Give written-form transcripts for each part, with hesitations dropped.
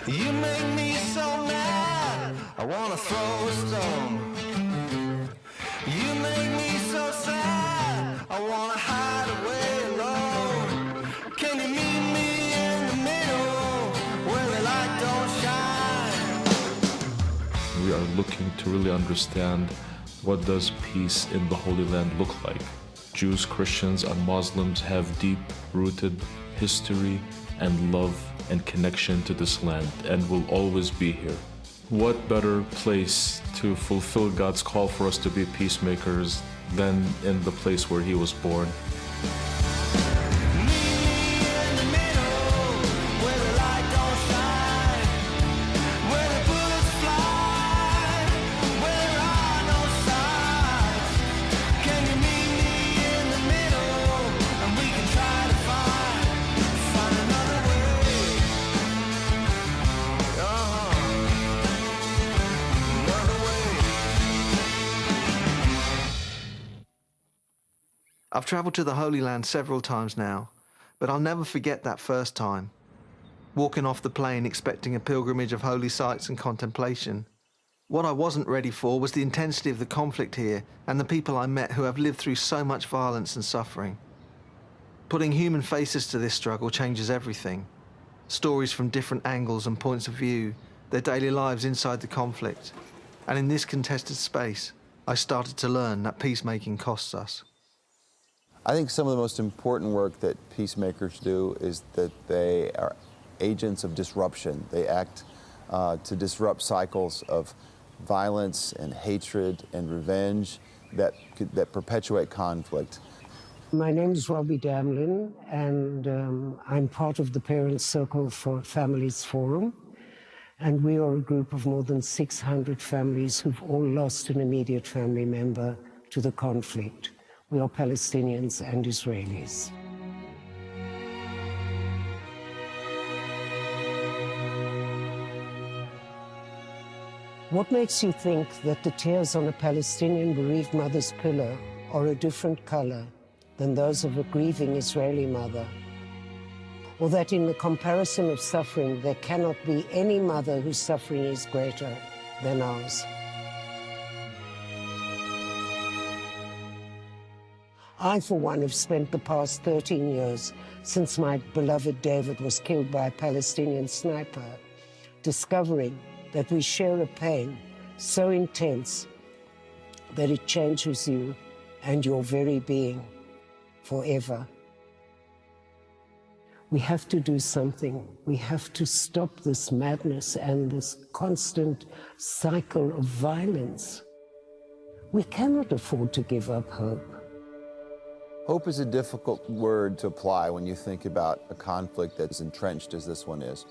You make me so mad, I wanna throw a stone. You make me so sad, I wanna hide away alone. Can you meet me in the middle, where the light don't shine? We are looking to really understand what does peace in the Holy Land look like. Jews, Christians, and Muslims have deep-rooted history and love and connection to this land and will always be here. What better place to fulfill God's call for us to be peacemakers than in the place where He was born? I've travelled to the Holy Land several times now, but I'll never forget that first time. Walking off the plane expecting a pilgrimage of holy sights and contemplation. What I wasn't ready for was the intensity of the conflict here and the people I met who have lived through so much violence and suffering. Putting human faces to this struggle changes everything. Stories from different angles and points of view, their daily lives inside the conflict. And in this contested space, I started to learn that peacemaking costs us. I think some of the most important work that peacemakers do is that they are agents of disruption. They act to disrupt cycles of violence and hatred and revenge that perpetuate conflict. My name is Robbie Damlin, and I'm part of the Parents Circle for Families Forum. And we are a group of more than 600 families who've all lost an immediate family member to the conflict. We are Palestinians and Israelis. What makes you think that the tears on a Palestinian bereaved mother's pillow are a different color than those of a grieving Israeli mother? Or that in the comparison of suffering, there cannot be any mother whose suffering is greater than ours? I, for one, have spent the past 13 years since my beloved David was killed by a Palestinian sniper, discovering that we share a pain so intense that it changes you and your very being forever. We have to do something. We have to stop this madness and this constant cycle of violence. We cannot afford to give up hope. Hope is a difficult word to apply when you think about a conflict that's entrenched as this one is.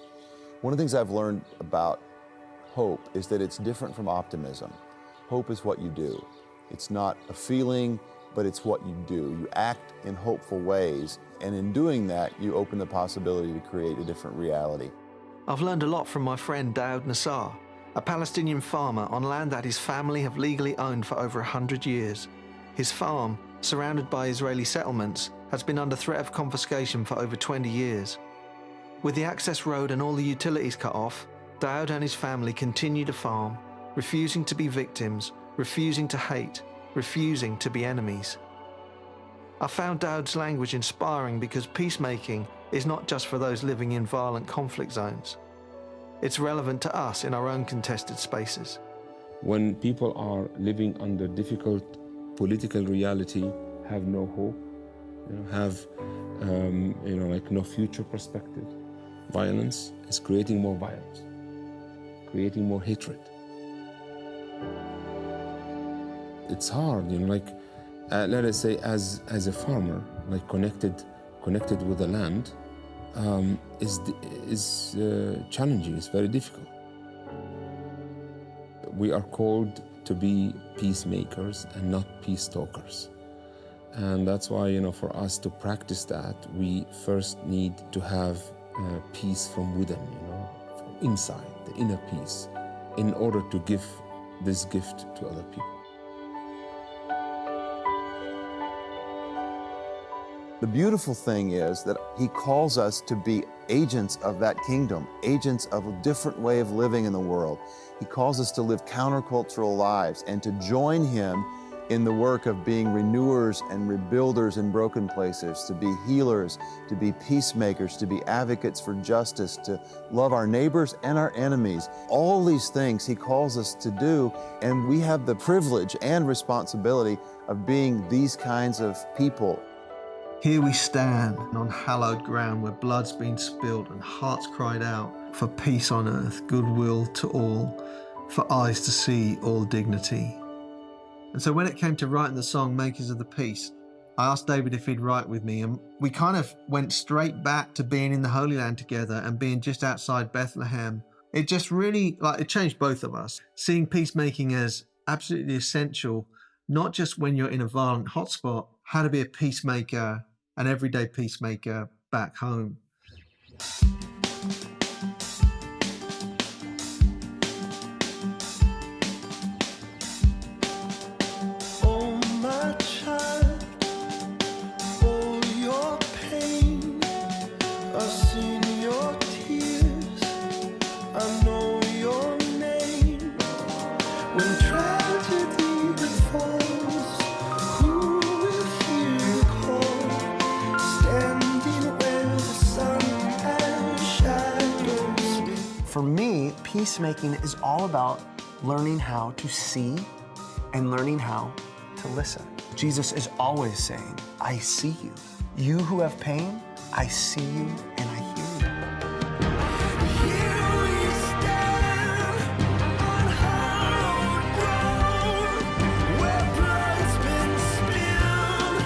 One of the things I've learned about hope is that it's different from optimism. Hope is what you do. It's not a feeling, but it's what you do. You act in hopeful ways, and in doing that, you open the possibility to create a different reality. I've learned a lot from my friend Daoud Nassar, a Palestinian farmer on land that his family have legally owned for over 100 years. His farm, surrounded by Israeli settlements, has been under threat of confiscation for over 20 years. With the access road and all the utilities cut off, Daoud and his family continue to farm, refusing to be victims, refusing to hate, refusing to be enemies. I found Daoud's language inspiring because peacemaking is not just for those living in violent conflict zones. It's relevant to us in our own contested spaces. When people are living under difficult political reality, have no hope, have like no future perspective. Violence is creating more violence, creating more hatred. It's hard, let us say, as a farmer, like connected with the land, is challenging. It's very difficult. We are called to be peacemakers and not peace talkers. And that's why, for us to practice that, we first need to have peace from within, from inside, the inner peace, in order to give this gift to other people. The beautiful thing is that he calls us to be agents of that kingdom, agents of a different way of living in the world. He calls us to live countercultural lives and to join him in the work of being renewers and rebuilders in broken places, to be healers, to be peacemakers, to be advocates for justice, to love our neighbors and our enemies. All these things he calls us to do, and we have the privilege and responsibility of being these kinds of people. Here we stand on hallowed ground where blood's been spilled and hearts cried out for peace on earth, goodwill to all, for eyes to see all dignity. And so when it came to writing the song Makers of the Peace, I asked David if he'd write with me, and we kind of went straight back to being in the Holy Land together and being just outside Bethlehem. It just really, it changed both of us, seeing peacemaking as absolutely essential, not just when you're in a violent hotspot, how to be a peacemaker, an everyday peacemaker back home. Oh my child, all your pain, I've seen your tears, I know your name. When tragedy befalls, who will hear you call? Standing where the sun and shadows. For me, peacemaking is all about learning how to see and learning how to listen. Jesus is always saying, I see you. You who have pain, I see you and I hear you. Here we stand on hallowed ground, where blood's been spilled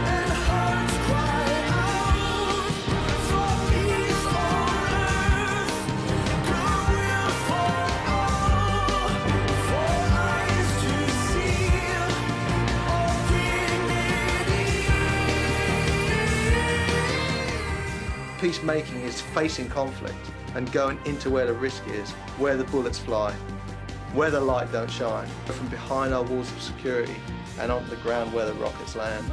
and hearts cry out for peace on earth, goodwill for all, for eyes to see all dignity. Peacemaking is facing conflict and going into where the risk is, where the bullets fly, where the light don't shine, from behind our walls of security and onto the ground where the rockets land.